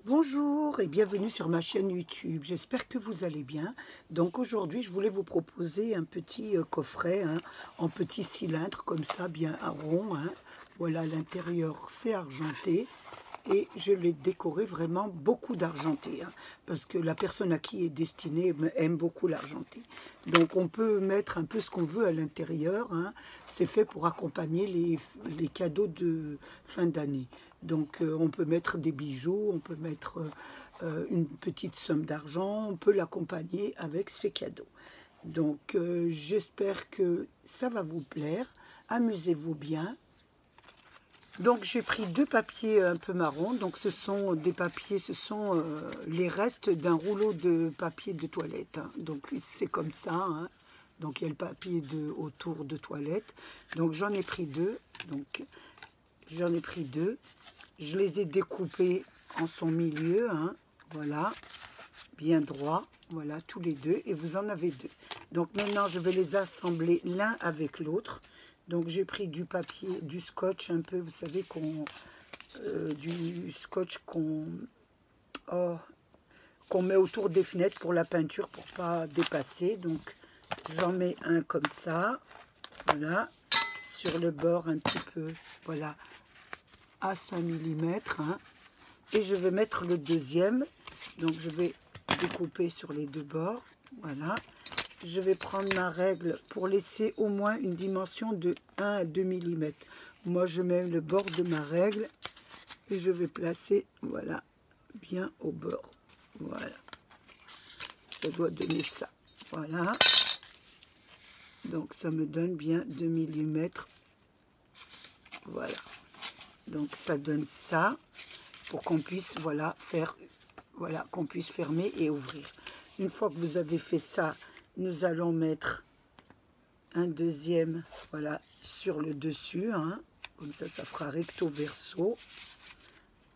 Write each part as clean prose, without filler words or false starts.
Bonjour et bienvenue sur ma chaîne YouTube. J'espère que vous allez bien. Donc aujourd'hui, je voulais vous proposer un petit coffret en petit cylindre comme ça, bien rond. Voilà, l'intérieur c'est argenté et je l'ai décoré vraiment beaucoup d'argenté parce que la personne à qui il est destiné aime beaucoup l'argenté. Donc on peut mettre un peu ce qu'on veut à l'intérieur. C'est fait pour accompagner les cadeaux de fin d'année. Donc on peut mettre des bijoux, on peut mettre une petite somme d'argent, on peut l'accompagner avec ces cadeaux. Donc j'espère que ça va vous plaire, amusez-vous bien. Donc j'ai pris deux papiers un peu marron, donc ce sont des papiers, ce sont les restes d'un rouleau de papier de toilette. Donc c'est comme ça, donc il y a le papier autour de toilette. Donc j'en ai pris deux, je les ai découpés en son milieu, voilà, bien droit, voilà, tous les deux, et vous en avez deux. Donc maintenant, je vais les assembler l'un avec l'autre. Donc j'ai pris du papier, du scotch un peu, vous savez, du scotch qu'on met autour des fenêtres pour la peinture, pour pas dépasser. Donc j'en mets un comme ça, voilà, sur le bord un petit peu, voilà, à 5 mm, et je vais mettre le deuxième. Donc je vais découper sur les deux bords, voilà. Je vais prendre ma règle pour laisser au moins une dimension de 1 à 2 mm. Moi je mets le bord de ma règle et je vais placer, voilà, bien au bord, voilà. Ça doit donner ça, voilà. Donc ça me donne bien 2 mm, voilà. Donc ça donne ça pour qu'on puisse, voilà, faire, voilà, qu'on puisse fermer et ouvrir. Une fois que vous avez fait ça, nous allons mettre un deuxième, voilà, sur le dessus, comme ça, ça fera recto verso.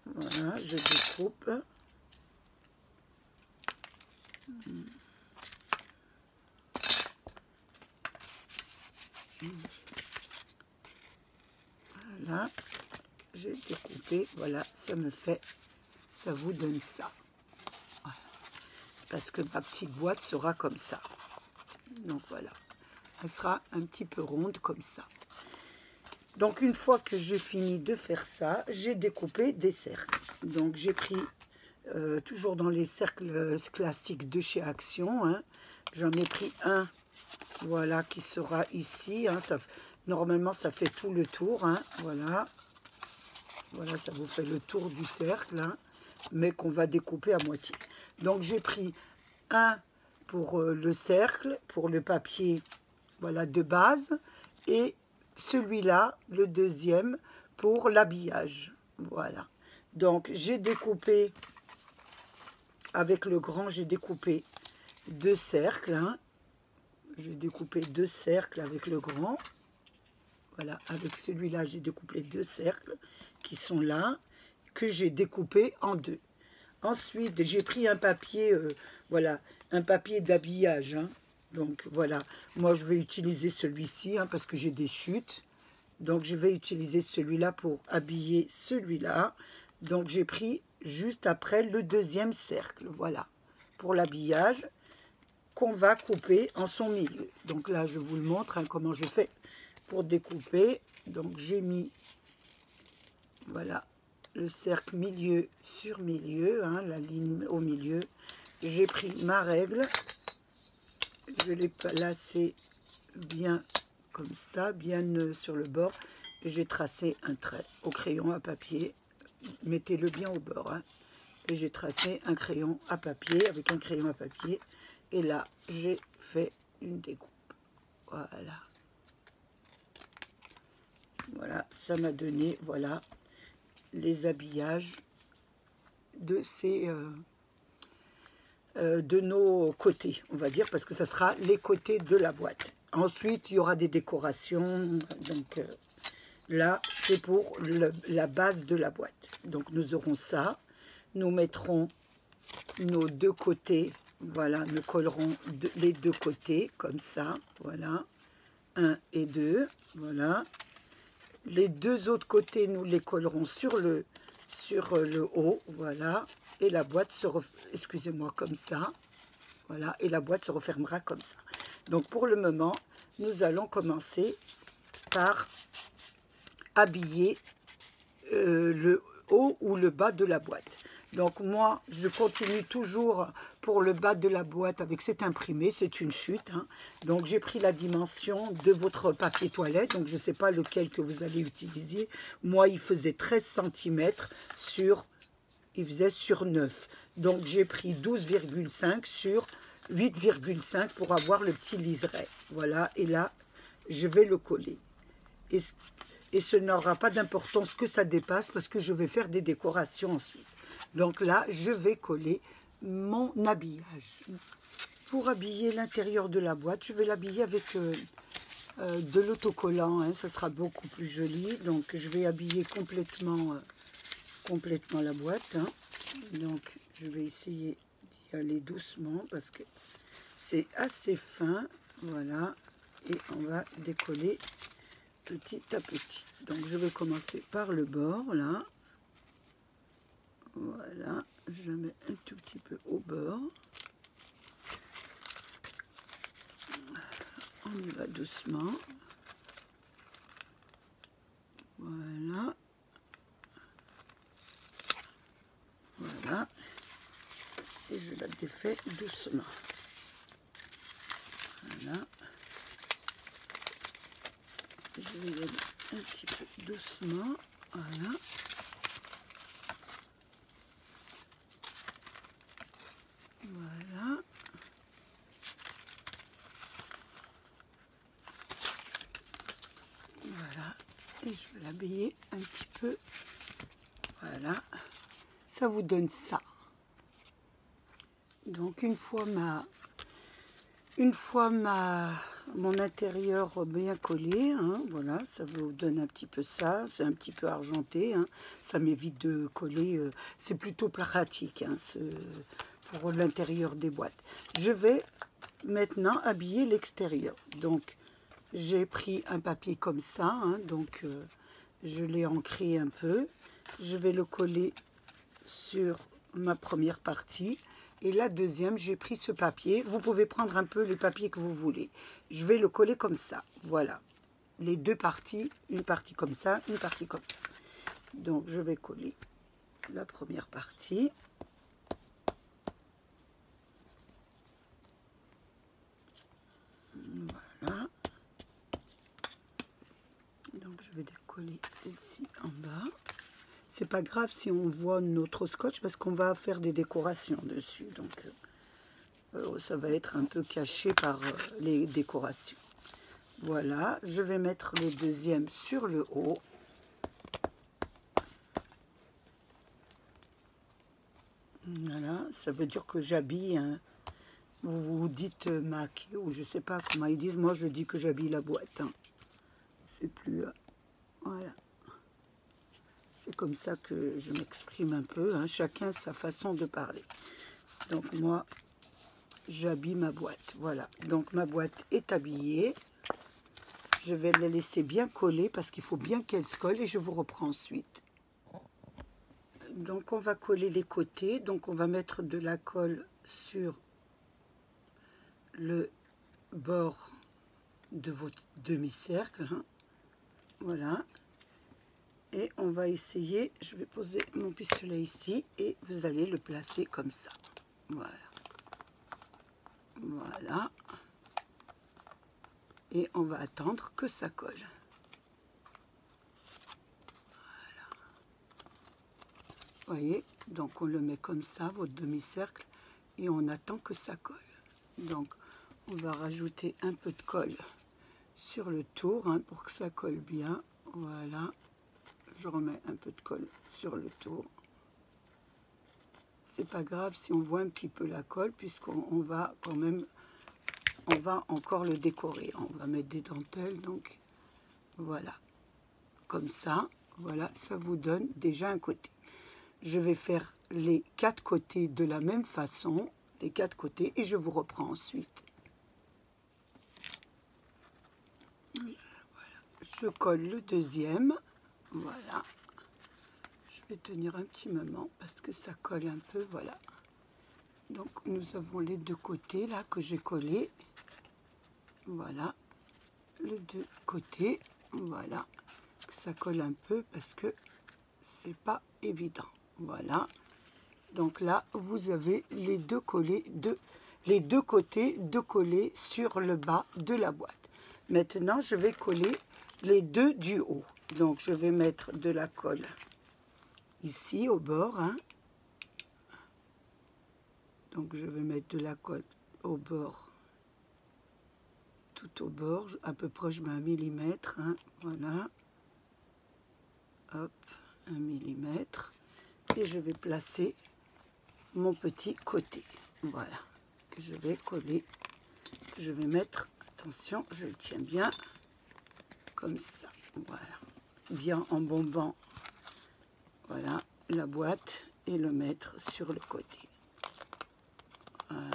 Voilà, je découpe. Voilà, j'ai découpé, voilà, ça me fait, ça vous donne ça. Voilà. Parce que ma petite boîte sera comme ça. Donc voilà, elle sera un petit peu ronde comme ça. Donc une fois que j'ai fini de faire ça, j'ai découpé des cercles. Donc j'ai pris, toujours dans les cercles classiques de chez Action, j'en ai pris un, voilà, qui sera ici. Normalement ça fait tout le tour, voilà. Voilà, ça vous fait le tour du cercle, mais qu'on va découper à moitié. Donc j'ai pris un pour le cercle, pour le papier, voilà, de base, et celui-là, le deuxième, pour l'habillage. Voilà. Donc j'ai découpé, avec le grand, j'ai découpé deux cercles. J'ai découpé deux cercles avec le grand. Voilà, avec celui-là, j'ai découpé deux cercles qui sont là, que j'ai découpé en deux. Ensuite, j'ai pris un papier, voilà, un papier d'habillage. Donc voilà, moi je vais utiliser celui-ci parce que j'ai des chutes. Donc je vais utiliser celui-là pour habiller celui-là. Donc j'ai pris juste après le deuxième cercle, voilà, pour l'habillage qu'on va couper en son milieu. Donc là, je vous le montre comment je fais pour découper. Donc j'ai mis, voilà, le cercle milieu sur milieu, la ligne au milieu. J'ai pris ma règle, je l'ai placée bien comme ça, bien sur le bord, et j'ai tracé un trait au crayon à papier. Mettez-le bien au bord, et j'ai tracé un crayon à papier avec un crayon à papier, et là j'ai fait une découpe. Voilà. Voilà, ça m'a donné, voilà, les habillages de ces de nos côtés, on va dire, parce que ça sera les côtés de la boîte. Ensuite, il y aura des décorations. Donc là, c'est pour la base de la boîte. Donc nous aurons ça. Nous mettrons nos deux côtés. Voilà, nous collerons les deux côtés comme ça. Voilà, 1 et 2. Voilà. Les deux autres côtés, nous les collerons sur sur le haut, voilà, et la boîte se excusez-moi, comme ça, voilà, et la boîte se refermera comme ça. Donc pour le moment, nous allons commencer par habiller le haut ou le bas de la boîte. Donc moi, je continue toujours pour le bas de la boîte avec cet imprimé, c'est une chute. Hein. Donc j'ai pris la dimension de votre papier toilette, donc je ne sais pas lequel que vous allez utiliser. Moi, il faisait 13 cm il faisait sur 9. Donc j'ai pris 12,5 sur 8,5 pour avoir le petit liseré. Voilà, et là, je vais le coller. Et ce n'aura pas d'importance que ça dépasse parce que je vais faire des décorations ensuite. Donc là, je vais coller mon habillage. Pour habiller l'intérieur de la boîte, je vais l'habiller avec de l'autocollant. Hein, ça sera beaucoup plus joli. Donc je vais habiller complètement la boîte. Hein. Donc je vais essayer d'y aller doucement parce que c'est assez fin. Voilà. Et on va décoller petit à petit. Donc je vais commencer par le bord là. Voilà, je le mets un tout petit peu au bord. On y va doucement. Voilà. Voilà. Et je la défais doucement. Voilà. Je vais y aller un petit peu doucement. Voilà. Voilà. Voilà. Et je vais l'habiller un petit peu. Voilà. Ça vous donne ça. Donc une fois mon intérieur bien collé, hein, voilà, ça vous donne un petit peu ça, c'est un petit peu argenté, hein, ça m'évite de coller, c'est plutôt pratique hein, pour l'intérieur des boîtes. Je vais maintenant habiller l'extérieur. Donc j'ai pris un papier comme ça, hein, donc je l'ai ancré un peu, je vais le coller sur ma première partie. Et la deuxième, j'ai pris ce papier. Vous pouvez prendre un peu les papiers que vous voulez. Je vais le coller comme ça. Voilà. Les deux parties. Une partie comme ça, une partie comme ça. Donc, je vais coller la première partie. Voilà. Donc, je vais décoller celle-ci en bas. C'est pas grave si on voit notre scotch parce qu'on va faire des décorations dessus. Donc, ça va être un peu caché par les décorations. Voilà, je vais mettre le deuxième sur le haut. Voilà, ça veut dire que j'habille. Hein. Vous dites maquer ou je sais pas comment ils disent. Moi, je dis que j'habille la boîte. Hein. C'est plus... voilà. C'est comme ça que je m'exprime un peu. Hein. Chacun sa façon de parler. Donc moi, j'habille ma boîte. Voilà. Donc ma boîte est habillée. Je vais la laisser bien coller parce qu'il faut bien qu'elle se colle et je vous reprends ensuite. Donc on va coller les côtés. Donc on va mettre de la colle sur le bord de votre demi-cercle. Hein. Voilà. Et on va essayer, je vais poser mon pistolet ici et vous allez le placer comme ça. Voilà. Voilà. Et on va attendre que ça colle. Voilà. Vous voyez, donc on le met comme ça, votre demi-cercle, et on attend que ça colle. Donc on va rajouter un peu de colle sur le tour hein, pour que ça colle bien. Voilà. Je remets un peu de colle sur le tour. C'est pas grave si on voit un petit peu la colle puisqu'on va quand même, on va encore le décorer. On va mettre des dentelles, donc voilà. Comme ça, voilà, ça vous donne déjà un côté. Je vais faire les 4 côtés de la même façon, les 4 côtés, et je vous reprends ensuite. Voilà. Je colle le deuxième. Voilà, je Je vais tenir un petit moment parce que ça colle un peu, voilà. Donc nous avons les deux côtés là que j'ai collés. Voilà, les deux côtés, voilà. Ça colle un peu parce que c'est pas évident. Voilà. Donc là, vous avez les deux collés, les deux côtés de coller sur le bas de la boîte. Maintenant, je vais coller les deux du haut. Donc, je vais mettre de la colle ici au bord. Hein. Donc, je vais mettre de la colle au bord, tout au bord. À peu près, je mets 1 millimètre. Hein. Voilà. Hop, 1 millimètre. Et je vais placer mon petit côté. Voilà. Que je vais coller. Que je vais mettre. Attention, je le tiens bien. Comme ça. Voilà. Bien embombant. Voilà. La boîte. Et le mettre sur le côté. Voilà.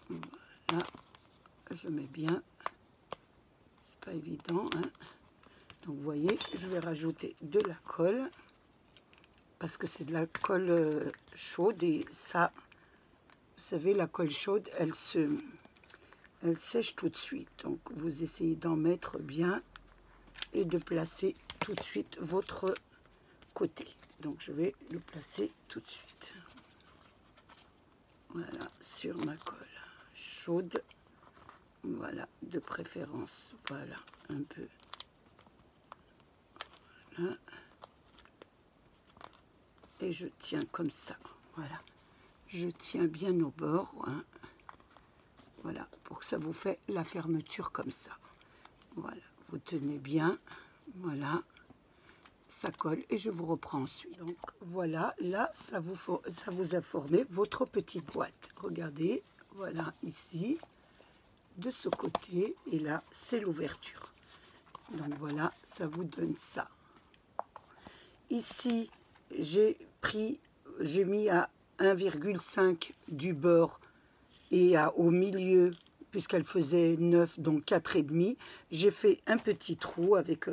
Voilà. Je mets bien. C'est pas évident. Hein. Donc, vous voyez, je vais rajouter de la colle. Parce que c'est de la colle chaude. Et ça, vous savez, la colle chaude, elle sèche tout de suite. Donc, vous essayez d'en mettre bien et de placer tout de suite votre côté. Donc, je vais le placer tout de suite. Voilà, sur ma colle chaude. Voilà, de préférence. Voilà, un peu. Voilà. Et je tiens comme ça. Voilà. Je tiens bien au bord. Hein. Voilà, pour que ça vous fait la fermeture comme ça. Voilà, vous tenez bien. Voilà. Ça colle et je vous reprends ensuite. Donc voilà, là, ça vous a formé votre petite boîte. Regardez, voilà, ici, de ce côté, et là, c'est l'ouverture. Donc voilà, ça vous donne ça. Ici, j'ai mis à 1,5 du bord et au milieu, puisqu'elle faisait 9, donc 4,5, j'ai fait un petit trou avec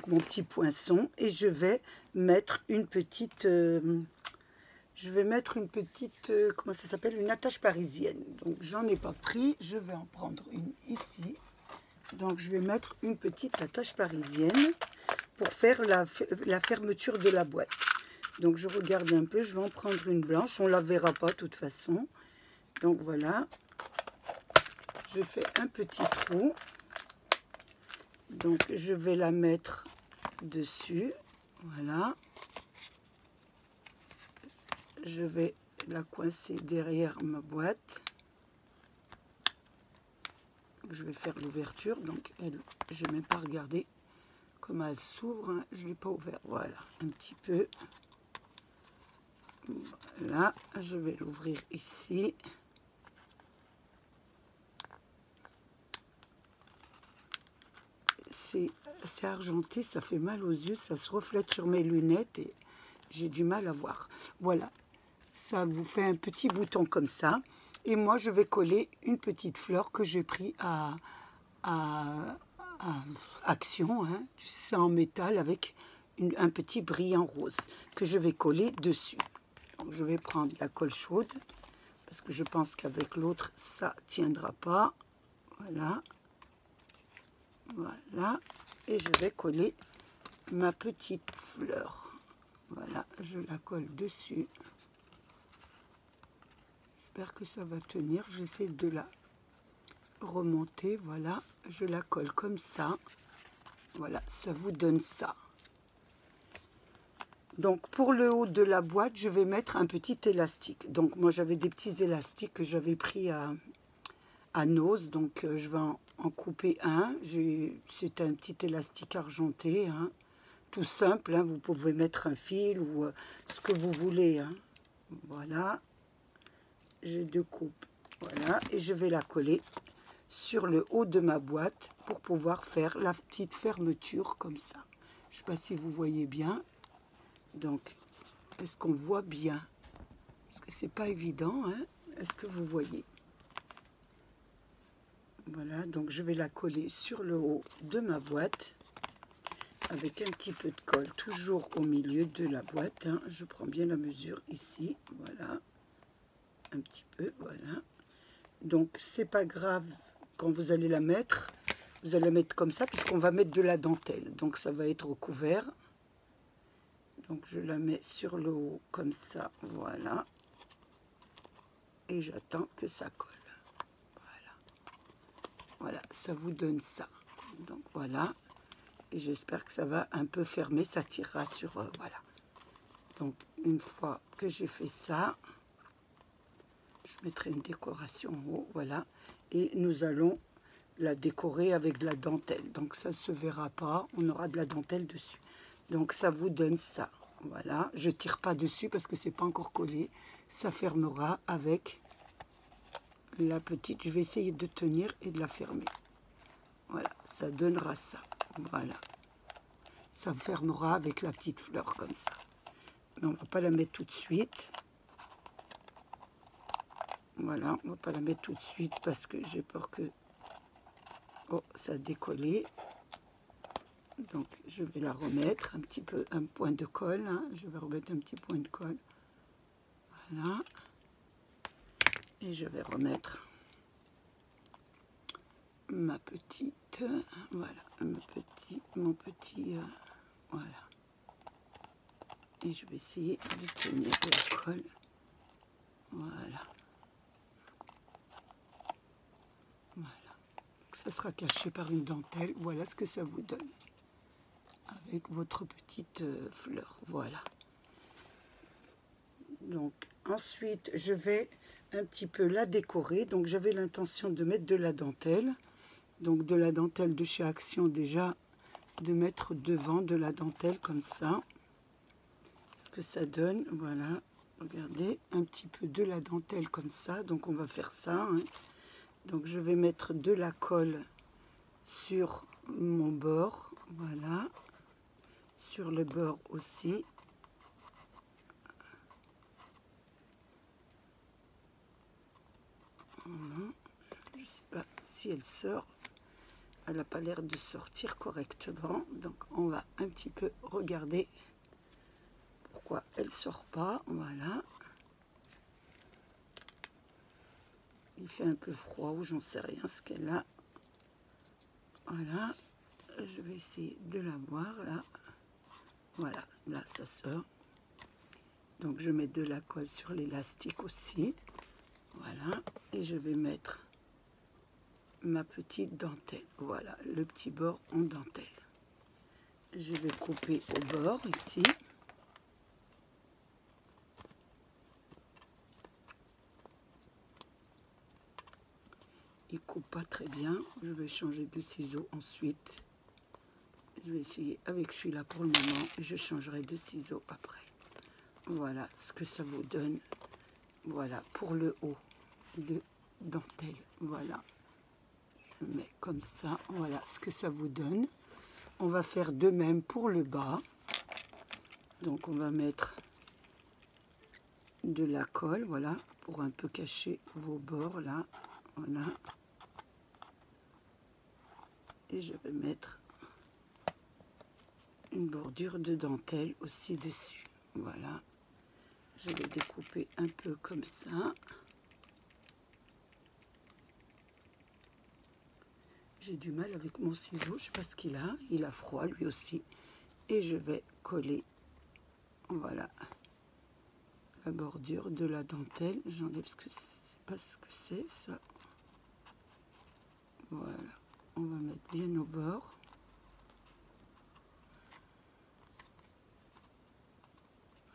mon petit poinçon et je vais mettre une petite comment ça s'appelle, une attache parisienne. Donc j'en ai pas pris, je vais en prendre une ici. Donc je vais mettre une petite attache parisienne pour faire la fermeture de la boîte. Donc je regarde un peu, je vais en prendre une blanche, on la verra pas de toute façon. Donc voilà, je fais un petit trou. Donc je vais la mettre dessus, voilà. Je vais la coincer derrière ma boîte. Je vais faire l'ouverture, donc je n'ai même pas regardé comment elle s'ouvre, hein. Je ne l'ai pas ouvert, voilà, un petit peu. Voilà, je vais l'ouvrir ici. C'est argenté, ça fait mal aux yeux, ça se reflète sur mes lunettes et j'ai du mal à voir. Voilà, ça vous fait un petit bouton comme ça. Et moi, je vais coller une petite fleur que j'ai pris à Action, hein. C'est en métal avec un petit brillant rose que je vais coller dessus. Donc, je vais prendre la colle chaude parce que je pense qu'avec l'autre, ça tiendra pas. Voilà. Voilà, et je vais coller ma petite fleur. Voilà, je la colle dessus. J'espère que ça va tenir. J'essaie de la remonter. Voilà, je la colle comme ça. Voilà, ça vous donne ça. Donc, pour le haut de la boîte, je vais mettre un petit élastique. Donc, moi, j'avais des petits élastiques que j'avais pris à Nose, donc je vais en couper un. C'est un petit élastique argenté, hein. Tout simple, hein. Vous pouvez mettre un fil ou ce que vous voulez, hein. Voilà, j'ai 2 coupes, voilà, et je vais la coller sur le haut de ma boîte pour pouvoir faire la petite fermeture comme ça. Je ne sais pas si vous voyez bien. Donc, est-ce qu'on voit bien? Parce que c'est pas évident, hein. Est-ce que vous voyez? Voilà, donc je vais la coller sur le haut de ma boîte avec un petit peu de colle, toujours au milieu de la boîte, hein. Je prends bien la mesure ici, voilà, un petit peu, voilà. Donc c'est pas grave quand vous allez la mettre, vous allez la mettre comme ça puisqu'on va mettre de la dentelle, donc ça va être recouvert. Donc je la mets sur le haut comme ça, voilà, et j'attends que ça colle. Voilà, ça vous donne ça. Donc voilà, et j'espère que ça va un peu fermer, ça tirera sur... voilà. Donc une fois que j'ai fait ça, je mettrai une décoration en haut, voilà. Et nous allons la décorer avec de la dentelle. Donc ça ne se verra pas, on aura de la dentelle dessus. Donc ça vous donne ça, voilà. Je ne tire pas dessus parce que c'est pas encore collé. Ça fermera avec... la petite, je vais essayer de tenir et de la fermer. Voilà, ça donnera ça. Voilà. Ça fermera avec la petite fleur comme ça. Mais on ne va pas la mettre tout de suite. Voilà, on ne va pas la mettre tout de suite parce que j'ai peur que... oh, ça a décollé. Donc, je vais la remettre un petit peu, un point de colle. Hein. Je vais remettre un petit point de colle. Voilà. Et je vais remettre ma petite, voilà, mon petit, voilà. Et je vais essayer de tenir la colle, voilà. Voilà. Ça sera caché par une dentelle, voilà ce que ça vous donne. Avec votre petite fleur, voilà. Donc, ensuite, je vais un petit peu la décorer. Donc, j'avais l'intention de mettre de la dentelle. Donc, de la dentelle de chez Action, déjà, de mettre devant de la dentelle comme ça. Ce que ça donne, voilà. Regardez, un petit peu de la dentelle comme ça. Donc, on va faire ça. Hein. Donc, je vais mettre de la colle sur mon bord. Voilà. Sur le bord aussi. Je ne sais pas si elle sort. Elle n'a pas l'air de sortir correctement. Donc, on va un petit peu regarder pourquoi elle ne sort pas. Voilà. Il fait un peu froid ou j'en sais rien ce qu'elle a. Voilà. Je vais essayer de la voir là. Voilà. Là, ça sort. Donc, je mets de la colle sur l'élastique aussi. Voilà. Et je vais mettre ma petite dentelle. Voilà, le petit bord en dentelle. Je vais couper au bord ici. Il coupe pas très bien. Je vais changer de ciseau ensuite. Je vais essayer avec celui-là pour le moment. Je changerai de ciseau après. Voilà ce que ça vous donne. Voilà pour le haut de dentelle. Voilà. Je mets comme ça. Voilà ce que ça vous donne. On va faire de même pour le bas. Donc on va mettre de la colle, voilà, pour un peu cacher vos bords là. Voilà. Et je vais mettre une bordure de dentelle aussi dessus. Voilà. Je vais découper un peu comme ça. J'ai du mal avec mon ciseau, je ne sais pas ce qu'il a. Il a froid lui aussi. Et je vais coller, voilà, la bordure de la dentelle. J'enlève ce que c'est, pas ce que c'est ça. Voilà, on va mettre bien au bord.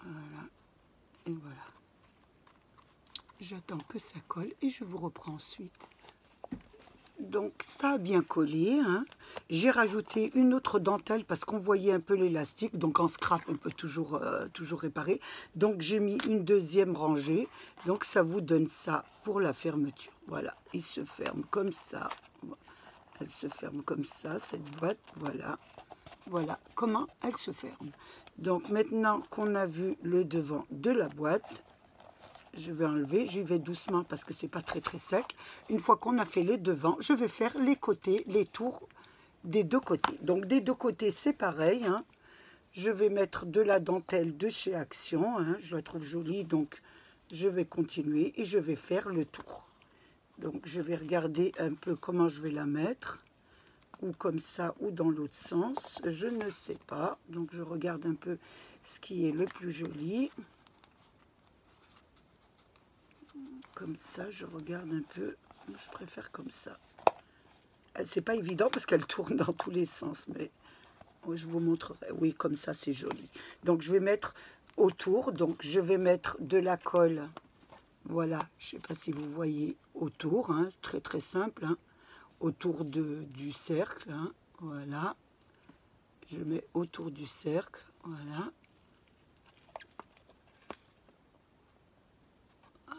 Voilà, et voilà. J'attends que ça colle et je vous reprends ensuite. Donc ça a bien collé, hein. J'ai rajouté une autre dentelle parce qu'on voyait un peu l'élastique, donc en scrap on peut toujours réparer. Donc j'ai mis une deuxième rangée, donc ça vous donne ça pour la fermeture. Voilà, il se ferme comme ça, elle se ferme comme ça, cette boîte, voilà. Voilà comment elle se ferme. Donc maintenant qu'on a vu le devant de la boîte, je vais enlever, j'y vais doucement parce que c'est pas très sec. Une fois qu'on a fait les devants, je vais faire les côtés, les tours des deux côtés. Donc des deux côtés c'est pareil, hein. Je vais mettre de la dentelle de chez Action, hein. Je la trouve jolie, donc je vais continuer et je vais faire le tour. Donc je vais regarder un peu comment je vais la mettre, ou comme ça ou dans l'autre sens, je ne sais pas. Donc je regarde un peu ce qui est le plus joli. Comme ça, je regarde un peu, je préfère comme ça. C'est pas évident parce qu'elle tourne dans tous les sens, mais je vous montrerai. Oui, comme ça c'est joli. Donc je vais mettre autour, donc je vais mettre de la colle, voilà, je sais pas si vous voyez, autour, hein, très très simple, hein, autour du cercle, hein, voilà. Je mets autour du cercle, voilà.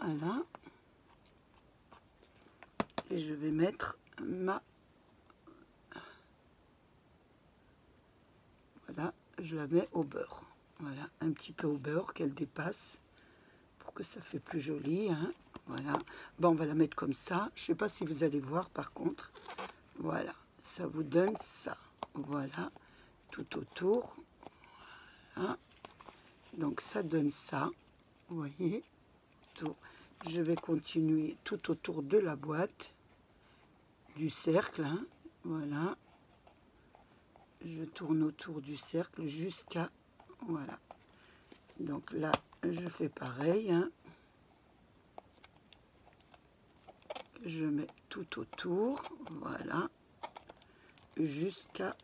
Voilà. Et je vais mettre ma... Voilà, je la mets au beurre. Voilà, un petit peu au beurre, qu'elle dépasse, pour que ça fait plus joli, hein. Voilà. Bon, on va la mettre comme ça. Je ne sais pas si vous allez voir, par contre. Voilà, ça vous donne ça. Voilà, tout autour. Voilà. Donc, ça donne ça. Vous voyez, tout. Je vais continuer tout autour de la boîte, du cercle, hein. Voilà. Je tourne autour du cercle jusqu'à... Voilà. Donc là, je fais pareil, hein. Je mets tout autour, voilà, jusqu'à,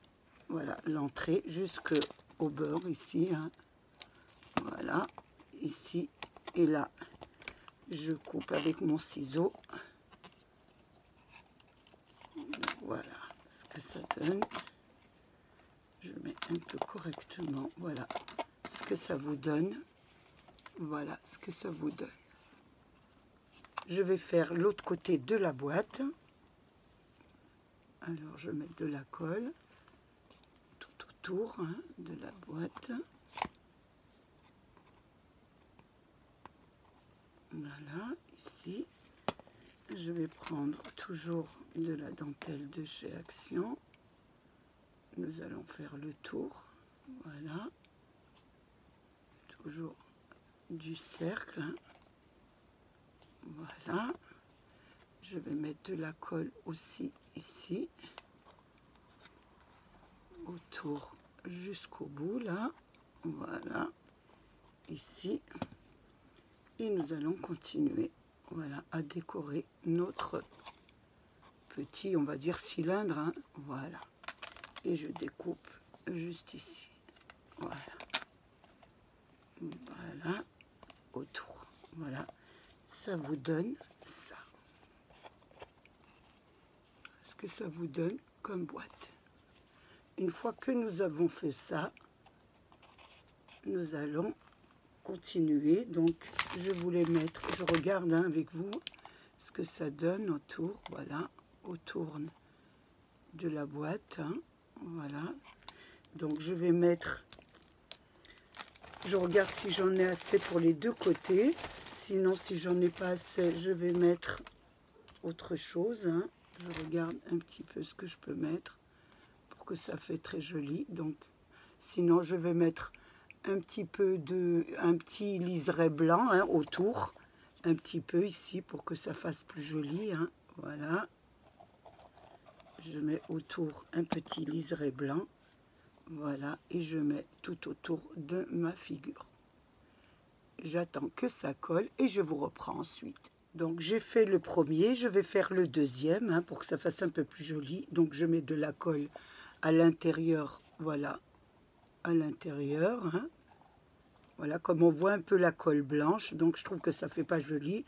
voilà, l'entrée, jusqu'au beurre ici, hein. Voilà, ici et là. Je coupe avec mon ciseau. Voilà ce que ça donne. Je mets un peu correctement, voilà ce que ça vous donne. Voilà ce que ça vous donne. Je vais faire l'autre côté de la boîte. Alors je mets de la colle tout autour, hein, de la boîte. Voilà, ici. Je vais prendre toujours de la dentelle de chez Action. Nous allons faire le tour. Voilà. Toujours du cercle, hein. Voilà. Je vais mettre de la colle aussi ici. Autour jusqu'au bout, là. Voilà. Ici. Et nous allons continuer, voilà, à décorer notre petit, on va dire, cylindre, hein. Voilà. Et je découpe juste ici. Voilà. Voilà. Autour. Voilà. Ça vous donne ça. Ce que ça vous donne comme boîte. Une fois que nous avons fait ça, nous allons continuer. Donc je voulais mettre, je regarde, hein, avec vous ce que ça donne autour, voilà, autour de la boîte, hein, voilà. Donc je vais mettre, je regarde si j'en ai assez pour les deux côtés, sinon si j'en ai pas assez, je vais mettre autre chose, hein. Je regarde un petit peu ce que je peux mettre pour que ça fait très joli. Donc sinon je vais mettre un petit liseré blanc, hein, autour, un petit peu ici pour que ça fasse plus joli, hein. Voilà, je mets autour un petit liseré blanc, voilà, et je mets tout autour de ma figure. J'attends que ça colle et je vous reprends ensuite. Donc j'ai fait le premier, je vais faire le deuxième, hein, pour que ça fasse un peu plus joli. Donc je mets de la colle à l'intérieur, voilà, à l'intérieur, hein. Voilà, comme on voit un peu la colle blanche, donc je trouve que ça fait pas joli.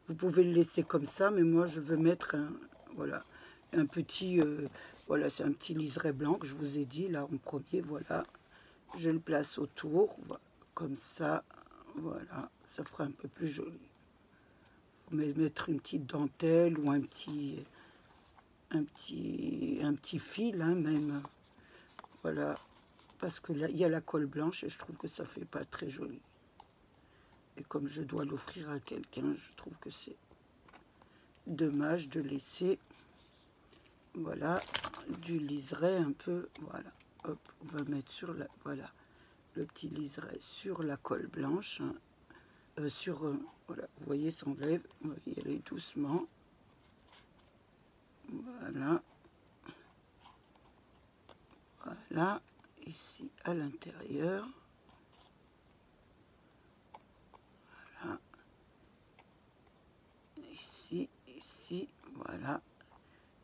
Vous pouvez le laisser comme ça, mais moi je veux mettre un, voilà, un petit, voilà, c'est un petit liseré blanc que je vous ai dit là en premier, voilà. Je le place autour, voilà, comme ça, voilà, ça fera un peu plus joli. Vous pouvez mettre une petite dentelle ou un petit fil, hein, même, voilà. Parce que là, il y a la colle blanche et je trouve que ça fait pas très joli. Et comme je dois l'offrir à quelqu'un, je trouve que c'est dommage de laisser voilà, du liseré un peu, voilà. Hop, on va mettre sur la, voilà, le petit liseré sur la colle blanche, hein, voilà, vous voyez, s'enlève, on va y aller doucement. Voilà. Voilà, ici à l'intérieur. Voilà. Ici, ici, voilà.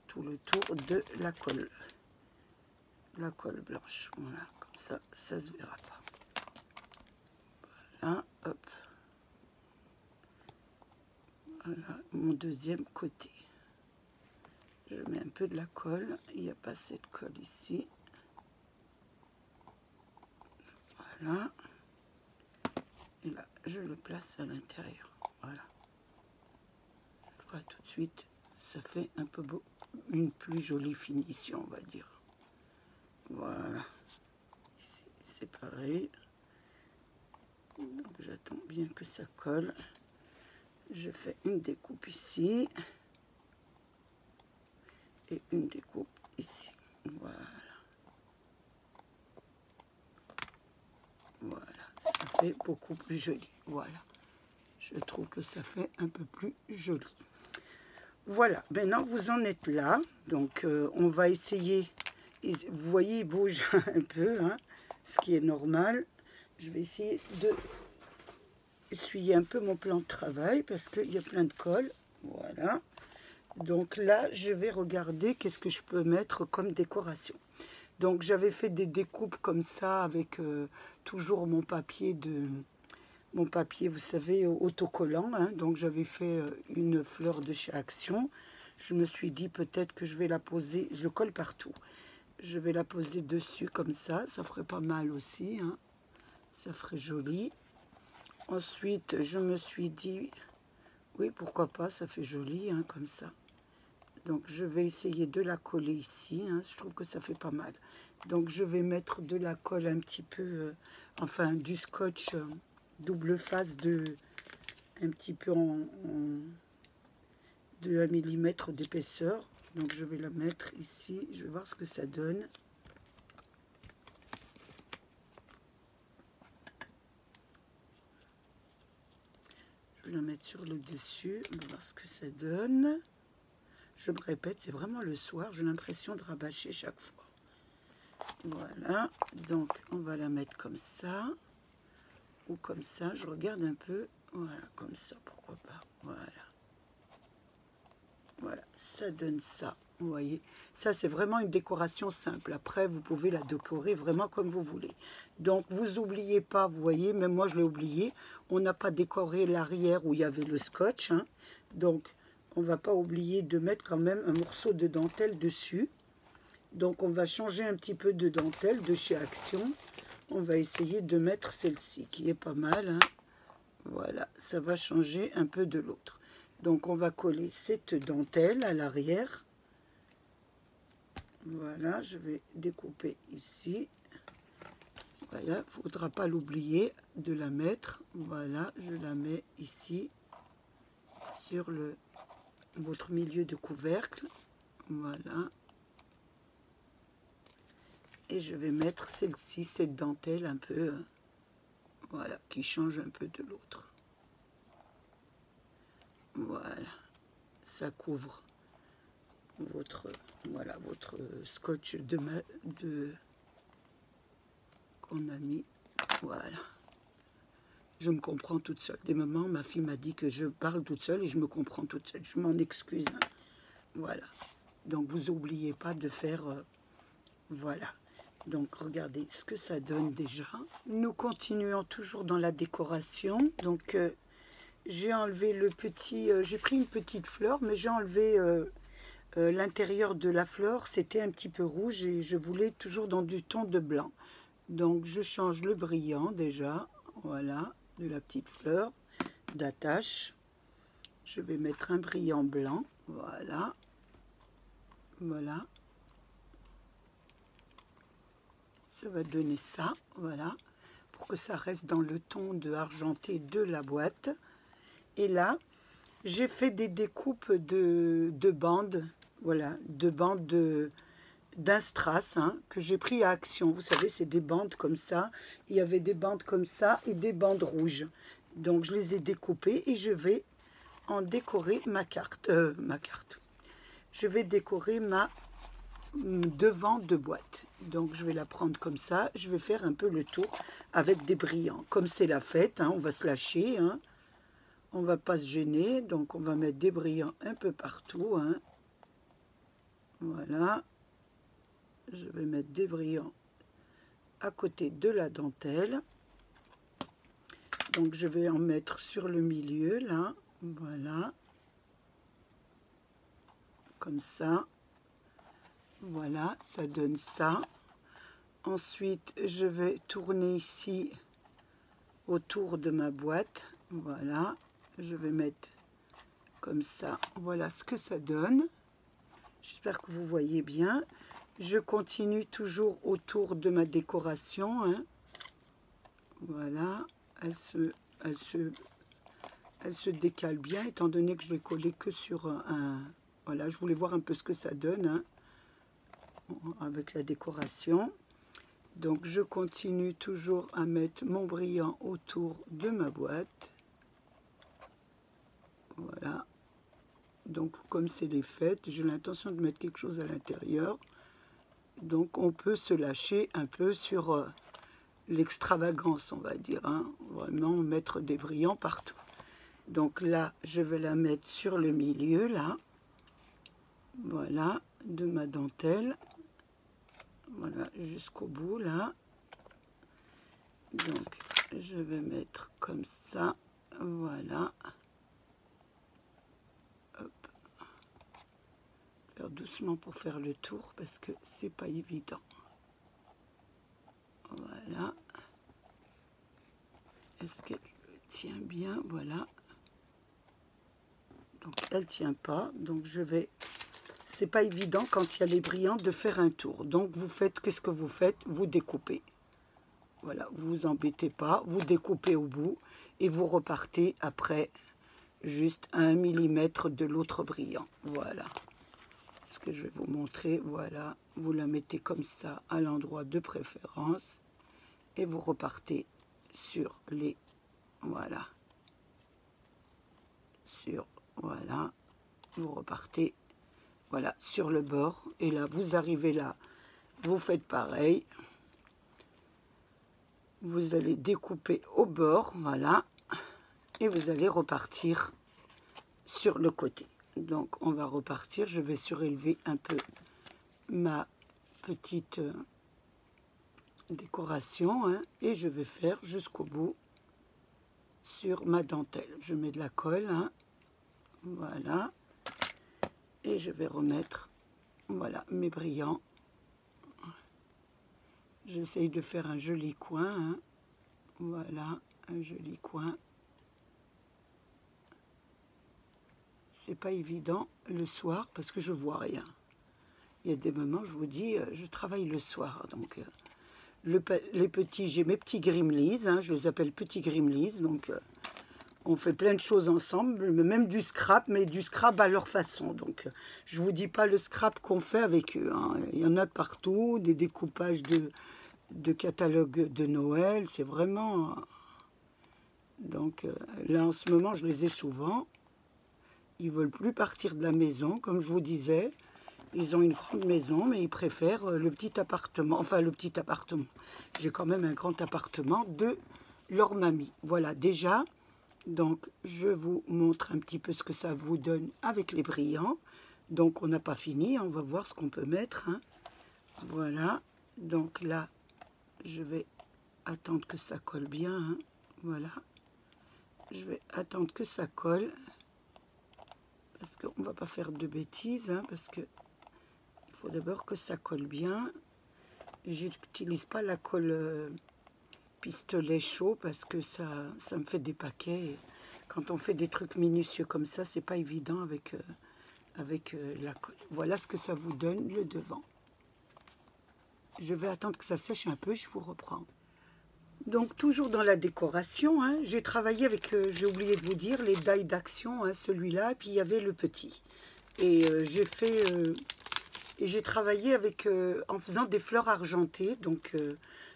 Tout le tour de la colle blanche. Voilà, comme ça, ça se verra pas. Voilà, hop. Voilà, mon deuxième côté. Je mets un peu de la colle. Il n'y a pas assez de colle ici. Voilà. Et là, je le place à l'intérieur. Voilà. Ça fera tout de suite, ça fait un peu beau, une plus jolie finition, on va dire. Voilà. Ici, c'est pareil. Donc, j'attends bien que ça colle. Je fais une découpe ici. Et une découpe ici. Voilà. Voilà. Ça fait beaucoup plus joli. Voilà. Je trouve que ça fait un peu plus joli. Voilà. Maintenant, vous en êtes là. Donc, on va essayer. Vous voyez, il bouge un peu, hein, ce qui est normal. Je vais essayer de essuyer un peu mon plan de travail parce qu'il y a plein de colle. Voilà. Donc là, je vais regarder qu'est-ce que je peux mettre comme décoration. Donc j'avais fait des découpes comme ça avec toujours mon papier, vous savez, autocollant. Hein. Donc j'avais fait une fleur de chez Action. Je me suis dit peut-être que je vais la poser, je colle partout. Je vais la poser dessus comme ça ferait pas mal aussi. Hein. Ça ferait joli. Ensuite, je me suis dit, oui, pourquoi pas, ça fait joli, hein, comme ça. Donc, je vais essayer de la coller ici. Hein, je trouve que ça fait pas mal. Donc, je vais mettre de la colle un petit peu, enfin, du scotch double face un petit peu de 1 mm d'épaisseur. Donc, je vais la mettre ici. Je vais voir ce que ça donne. Je vais la mettre sur le dessus. On va voir ce que ça donne. Je me répète, c'est vraiment le soir. J'ai l'impression de rabâcher chaque fois. Voilà. Donc, on va la mettre comme ça. Ou comme ça. Je regarde un peu. Voilà, comme ça. Pourquoi pas. Voilà. Voilà, ça donne ça. Vous voyez, ça c'est vraiment une décoration simple. Après, vous pouvez la décorer vraiment comme vous voulez. Donc, vous n'oubliez pas, vous voyez, même moi je l'ai oublié, on n'a pas décoré l'arrière où il y avait le scotch. Hein. Donc, on ne va pas oublier de mettre quand même un morceau de dentelle dessus. Donc, on va changer un petit peu de dentelle de chez Action. On va essayer de mettre celle-ci, qui est pas mal. Hein. Voilà, ça va changer un peu de l'autre. Donc, on va coller cette dentelle à l'arrière. Voilà, je vais découper ici. Voilà, il ne faudra pas l'oublier de la mettre. Voilà, je la mets ici sur votre milieu de couvercle. Voilà. Et je vais mettre celle-ci, cette dentelle un peu, voilà, qui change un peu de l'autre. Voilà, ça couvre votre scotch qu'on a mis. Voilà. Je me comprends toute seule. Des moments, ma fille m'a dit que je parle toute seule et je me comprends toute seule. Je m'en excuse. Hein. Voilà. Donc, vous n'oubliez pas de faire... voilà. Donc, regardez ce que ça donne déjà. Nous continuons toujours dans la décoration. Donc, j'ai enlevé le petit... j'ai pris une petite fleur, mais j'ai enlevé l'intérieur de la fleur. C'était un petit peu rouge et je voulais toujours dans du ton de blanc. Donc, je change le brillant déjà. Voilà, de la petite fleur d'attache. Je vais mettre un brillant blanc. Voilà. Voilà. Ça va donner ça, voilà, pour que ça reste dans le ton de argenté de la boîte. Et là, j'ai fait des découpes de bandes, voilà, 2 bandes d'un strass hein, que j'ai pris à Action. Vous savez, c'est des bandes comme ça. Il y avait des bandes comme ça et des bandes rouges. Donc, je les ai découpées et je vais en décorer ma carte. Je vais décorer ma devant de boîte. Donc, je vais la prendre comme ça. Je vais faire un peu le tour avec des brillants. Comme c'est la fête, hein, on va se lâcher. Hein. On va pas se gêner. Donc, on va mettre des brillants un peu partout. Hein. Voilà. Je vais mettre des brillants à côté de la dentelle. Donc, je vais en mettre sur le milieu, là. Voilà. Comme ça. Voilà, ça donne ça. Ensuite, je vais tourner ici autour de ma boîte. Voilà. Je vais mettre comme ça. Voilà ce que ça donne. J'espère que vous voyez bien. Je continue toujours autour de ma décoration. Hein. Voilà. Elle se décale bien, étant donné que je l'ai collée que sur un... Voilà, je voulais voir un peu ce que ça donne hein, avec la décoration. Donc, je continue toujours à mettre mon brillant autour de ma boîte. Voilà. Donc, comme c'est les fêtes, j'ai l'intention de mettre quelque chose à l'intérieur. Donc, on peut se lâcher un peu sur l'extravagance, on va dire. Hein. Vraiment mettre des brillants partout. Donc là, je vais la mettre sur le milieu, là. Voilà, de ma dentelle. Voilà, jusqu'au bout, là. Donc, je vais mettre comme ça. Voilà. Hop. Faire doucement pour faire le tour, parce que c'est pas évident. Voilà. Est-ce qu'elle tient bien? Voilà. Donc, elle tient pas. Donc, je vais... C'est pas évident quand il y a les brillants de faire un tour. Donc, vous faites... Qu'est-ce que vous faites? Vous découpez. Voilà. Vous vous embêtez pas. Vous découpez au bout. Et vous repartez après juste à 1 mm de l'autre brillant. Voilà. Ce que je vais vous montrer. Voilà. Vous la mettez comme ça à l'endroit de préférence. Et vous repartez sur les... Voilà. Sur... Voilà, vous repartez, voilà, sur le bord. Et là, vous arrivez là, vous faites pareil. Vous allez découper au bord, voilà. Et vous allez repartir sur le côté. Donc, on va repartir. Je vais surélever un peu ma petite décoration. Hein, et je vais faire jusqu'au bout sur ma dentelle. Je mets de la colle, hein. Voilà, et je vais remettre, voilà, mes brillants. J'essaye de faire un joli coin, hein. Voilà, un joli coin. C'est pas évident le soir parce que je vois rien. Il y a des moments, je vous dis, je travaille le soir, donc les petits, j'ai mes petits Grimleys, hein, je les appelle petits Grimleys, donc... On fait plein de choses ensemble, même du scrap, mais du scrap à leur façon. Donc, je ne vous dis pas le scrap qu'on fait avec eux. Hein. Il y en a partout, des découpages de catalogues de Noël. C'est vraiment... Donc, là, en ce moment, je les ai souvent. Ils ne veulent plus partir de la maison, comme je vous disais. Ils ont une grande maison, mais ils préfèrent le petit appartement. Enfin, le petit appartement. J'ai quand même un grand appartement de leur mamie. Voilà, déjà... Donc, je vous montre un petit peu ce que ça vous donne avec les brillants. Donc, on n'a pas fini. On va voir ce qu'on peut mettre. Hein. Voilà. Donc là, je vais attendre que ça colle bien. Hein. Voilà. Je vais attendre que ça colle. Parce qu'on ne va pas faire de bêtises. Hein, parce que il faut d'abord que ça colle bien. J'utilise pas la colle... pistolet chaud parce que ça me fait des paquets. Quand on fait des trucs minutieux comme ça, c'est pas évident avec la colle. Voilà ce que ça vous donne le devant. Je vais attendre que ça sèche un peu, je vous reprends. Donc toujours dans la décoration, hein, j'ai travaillé avec, j'ai oublié de vous dire, les die d'Action, hein, celui-là, puis il y avait le petit. Et j'ai travaillé avec en faisant des fleurs argentées. Donc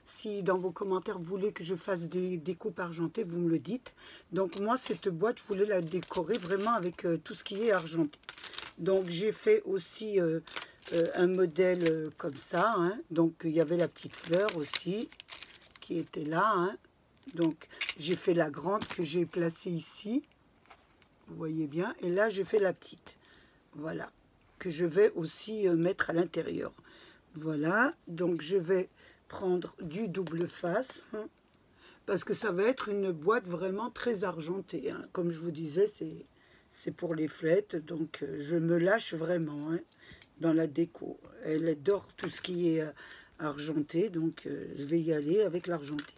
si dans vos commentaires vous voulez que je fasse des découpes argentées, vous me le dites. Donc moi cette boîte, je voulais la décorer vraiment avec tout ce qui est argenté. Donc j'ai fait aussi un modèle comme ça, hein. Donc il y avait la petite fleur aussi qui était là, hein. Donc j'ai fait la grande que j'ai placée ici, vous voyez bien, et là j'ai fait la petite, voilà, que je vais aussi mettre à l'intérieur. Voilà, donc je vais prendre du double face, hein, parce que ça va être une boîte vraiment très argentée, hein. Comme je vous disais, c'est pour les fêtes, donc je me lâche vraiment, hein, dans la déco. Elle adore tout ce qui est argenté, donc je vais y aller avec l'argenté.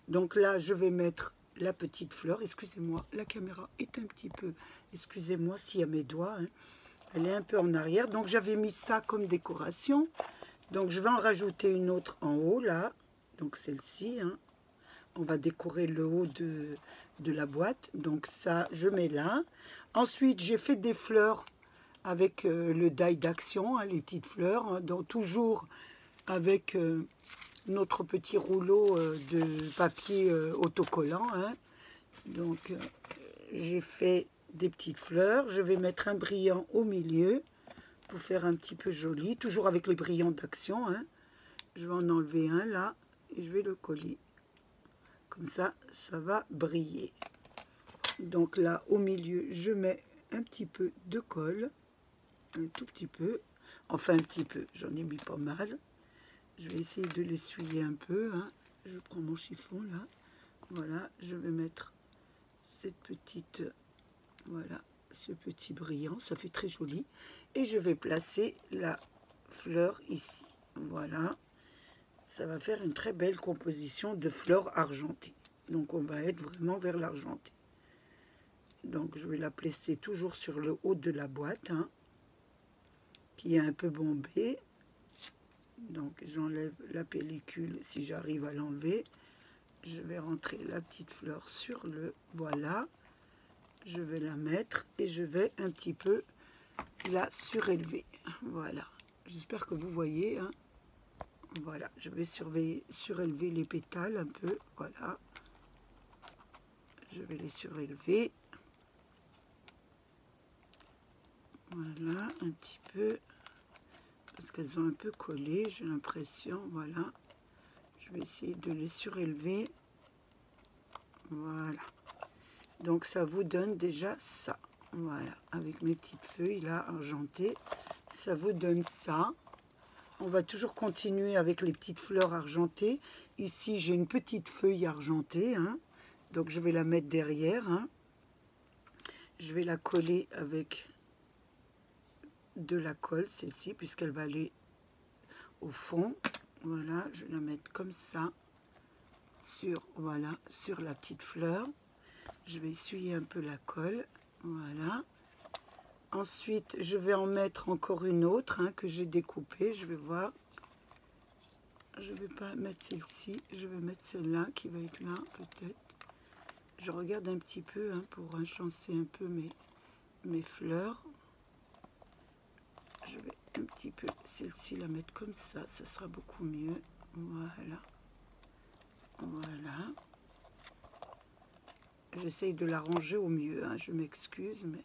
Donc là, je vais mettre la petite fleur. Excusez-moi, la caméra est un petit peu... Excusez-moi s'il y a mes doigts, hein. Elle est un peu en arrière. Donc j'avais mis ça comme décoration. Donc je vais en rajouter une autre en haut, là. Donc celle-ci, hein. On va décorer le haut de la boîte. Donc ça, je mets là. Ensuite, j'ai fait des fleurs avec le die d'action, hein, les petites fleurs, hein, donc toujours avec notre petit rouleau de papier autocollant, hein. Donc j'ai fait des petites fleurs. Je vais mettre un brillant au milieu pour faire un petit peu joli, toujours avec les brillants d'action, hein. Je vais en enlever un là et je vais le coller. Comme ça, ça va briller. Donc là, au milieu, je mets un petit peu de colle. Un tout petit peu, enfin un petit peu, j'en ai mis pas mal. Je vais essayer de l'essuyer un peu, hein. Je prends mon chiffon là, voilà, je vais mettre cette petite, voilà, ce petit brillant, ça fait très joli, et je vais placer la fleur ici, voilà. Ça va faire une très belle composition de fleurs argentées. Donc on va être vraiment vers l'argenté. Donc je vais la placer toujours sur le haut de la boîte, hein, qui est un peu bombé. Donc j'enlève la pellicule si j'arrive à l'enlever. Je vais rentrer la petite fleur sur le... Voilà. Je vais la mettre et je vais un petit peu la surélever. Voilà. J'espère que vous voyez, hein. Voilà. Je vais surélever les pétales un peu. Voilà. Je vais les surélever. Voilà. Un petit peu. Parce qu'elles ont un peu collé, j'ai l'impression, voilà. Je vais essayer de les surélever. Voilà. Donc ça vous donne déjà ça. Voilà, avec mes petites feuilles là, argentées. Ça vous donne ça. On va toujours continuer avec les petites fleurs argentées. Ici, j'ai une petite feuille argentée, hein. Donc je vais la mettre derrière, hein. Je vais la coller avec de la colle, celle-ci, puisqu'elle va aller au fond. Voilà, je vais la mettre comme ça sur, voilà, sur la petite fleur. Je vais essuyer un peu la colle, voilà. Ensuite, je vais en mettre encore une autre, hein, que j'ai découpée. Je vais voir. Je vais pas mettre celle-ci, je vais mettre celle-là qui va être là, peut-être. Je regarde un petit peu, hein, pour agencer un peu mes fleurs. Je vais un petit peu, celle-ci, la mettre comme ça sera beaucoup mieux. Voilà. Voilà. J'essaye de la ranger au mieux, hein, je m'excuse, mais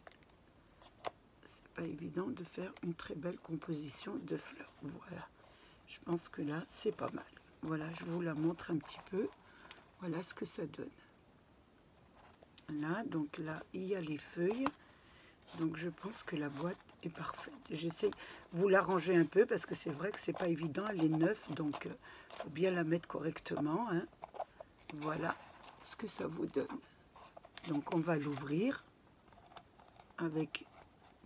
c'est pas évident de faire une très belle composition de fleurs. Voilà. Je pense que là, c'est pas mal. Voilà, je vous la montre un petit peu. Voilà ce que ça donne. Là, donc là, il y a les feuilles. Donc je pense que la boîte est parfaite. J'essaie de vous l'arranger un peu parce que c'est vrai que c'est pas évident, elle est neuve, donc il faut bien la mettre correctement, hein. Voilà ce que ça vous donne. Donc on va l'ouvrir avec,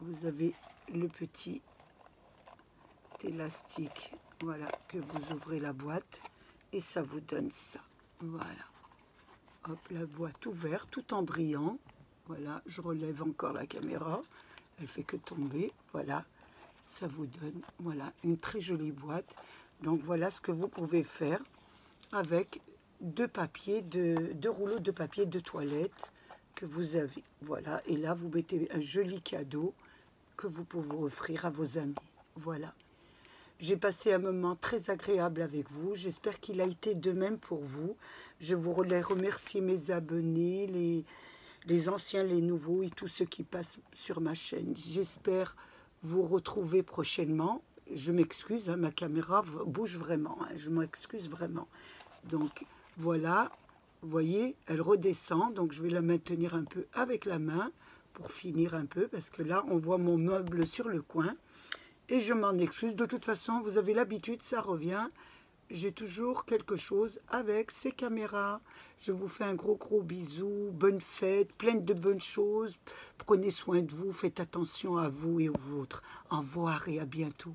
vous avez le petit élastique, voilà, que vous ouvrez la boîte et ça vous donne ça. Voilà. Hop, la boîte ouverte, tout en brillant. Voilà, je relève encore la caméra. Elle fait que tomber. Voilà, ça vous donne, voilà, une très jolie boîte. Donc voilà ce que vous pouvez faire avec deux rouleaux de papier de toilette que vous avez. Voilà, et là vous mettez un joli cadeau que vous pouvez offrir à vos amis. Voilà. J'ai passé un moment très agréable avec vous. J'espère qu'il a été de même pour vous. Je voulais remercier mes abonnés, les anciens, les nouveaux et tous ceux qui passent sur ma chaîne. J'espère vous retrouver prochainement. Je m'excuse, hein, ma caméra bouge vraiment. Hein, je m'excuse vraiment. Donc voilà, vous voyez, elle redescend. Donc je vais la maintenir un peu avec la main pour finir un peu. Parce que là, on voit mon meuble sur le coin. Et je m'en excuse. De toute façon, vous avez l'habitude, ça revient. J'ai toujours quelque chose avec ces caméras. Je vous fais un gros bisou. Bonne fête, pleine de bonnes choses. Prenez soin de vous, faites attention à vous et aux vôtres. Au revoir et à bientôt.